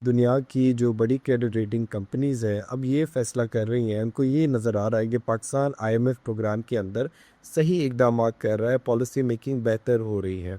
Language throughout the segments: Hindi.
दुनिया की जो बड़ी क्रेडिट रेटिंग कंपनीज़ हैं, अब ये फ़ैसला कर रही हैं, उनको ये नज़र आ रहा है कि पाकिस्तान आईएमएफ प्रोग्राम के अंदर सही इक़दामात कर रहा है, पॉलिसी मेकिंग बेहतर हो रही है।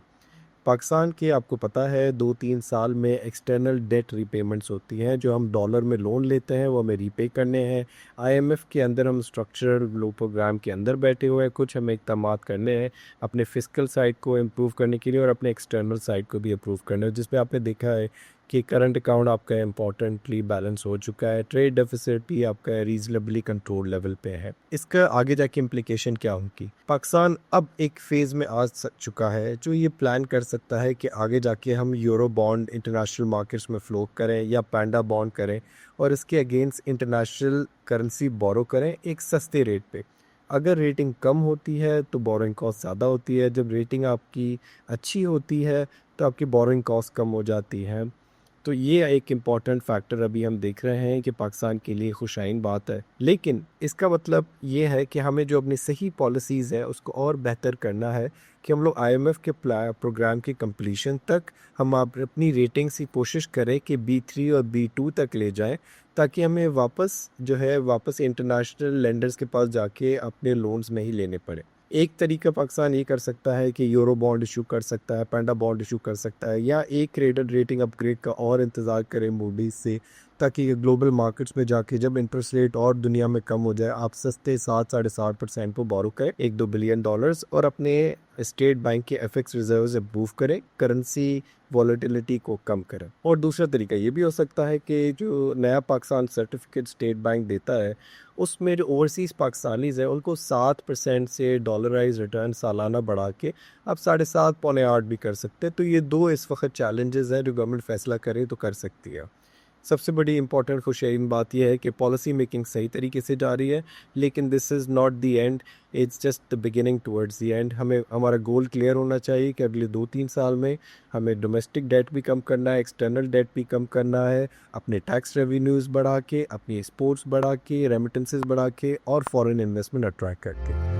पाकिस्तान के आपको पता है 2-3 साल में एक्सटर्नल डेट रीपेमेंट्स होती हैं, जो हम डॉलर में लोन लेते हैं, वो हमें रीपे करने हैं। आईएमएफ के अंदर हम स्ट्रक्चरल लो प्रोग्राम के अंदर बैठे हुए हैं, कुछ हमें इक़दामात करने हैं, अपने फ़िस्कल साइड को इम्प्रूव करने के लिए और अपने एक्सटर्नल साइड को भी इम्प्रूव करना है, जिसमें आपने देखा है कि करंट अकाउंट आपका इम्पोर्टेंटली बैलेंस हो चुका है, ट्रेड डेफिसिट भी आपका रीज़नेबली कंट्रोल लेवल पे है। इसका आगे जाके इम्प्लीकेशन क्या होगी? पाकिस्तान अब एक फ़ेज़ में आ चुका है जो ये प्लान कर सकता है कि आगे जाके हम यूरो बॉन्ड इंटरनेशनल मार्केट्स में फ़्लो करें या पैंडा बॉन्ड करें और इसके अगेंस्ट इंटरनेशनल करेंसी बोरो करें एक सस्ते रेट पे। अगर रेटिंग कम होती है तो बोरोइंग कॉस्ट ज़्यादा होती है, जब रेटिंग आपकी अच्छी होती है तो आपकी बोरोइंग कॉस्ट कम हो जाती है। तो ये एक इम्पॉर्टेंट फैक्टर अभी हम देख रहे हैं कि पाकिस्तान के लिए खुशाइन बात है। लेकिन इसका मतलब ये है कि हमें जो अपनी सही पॉलिसीज़ है उसको और बेहतर करना है कि हम लोग आईएमएफ के प्रोग्राम की कंप्लीशन तक हम अपनी रेटिंग्स की कोशिश करें कि बी3 और बी2 तक ले जाएं, ताकि हमें वापस इंटरनेशनल लेंडर्स के पास जाके अपने लोन्स नहीं लेने पड़े। एक तरीका पाकिस्तान ये कर सकता है कि यूरो बॉन्ड इशू कर सकता है, पैंडा बॉन्ड इशू कर सकता है या एक क्रेडिट रेटिंग अपग्रेड का और इंतज़ार करें मूडीज़ से, ताकि ग्लोबल मार्केट्स में जाके जब इंटरेस्ट रेट और दुनिया में कम हो जाए आप सस्ते 7-7.5% पर बोरो करें 1-2 बिलियन डॉलर्स और अपने स्टेट बैंक के एफएक्स रिजर्व्स इम्प्रूव करें, करेंसी वॉलेटिलिटी को कम करें। और दूसरा तरीका ये भी हो सकता है कि जो नया पाकिस्तान सर्टिफिकेट स्टेट बैंक देता है उसमें जो ओवरसीज़ पाकिस्तानीज़ हैं उनको 7% से डॉलराइज रिटर्न सालाना बढ़ा के आप 7.5 पौने 8 भी कर सकते हैं। तो ये दो इस वक्त चैलेंजेस हैं जो गवर्नमेंट फैसला करे तो कर सकती है। सबसे बड़ी इंपॉर्टेंट खुशहाल बात यह है कि पॉलिसी मेकिंग सही तरीके से जा रही है, लेकिन this is not the end, it's just the beginning towards the end. हमें हमारा गोल क्लियर होना चाहिए कि अगले 2-3 साल में हमें डोमेस्टिक डेट भी कम करना है, एक्सटर्नल डेट भी कम करना है, अपने टैक्स रेवेन्यूज़ बढ़ा के, अपनी एक्सपोर्ट्स बढ़ा के, रेमिटेंसेस बढ़ा के और फॉरेन इन्वेस्टमेंट अट्रैक्ट करके।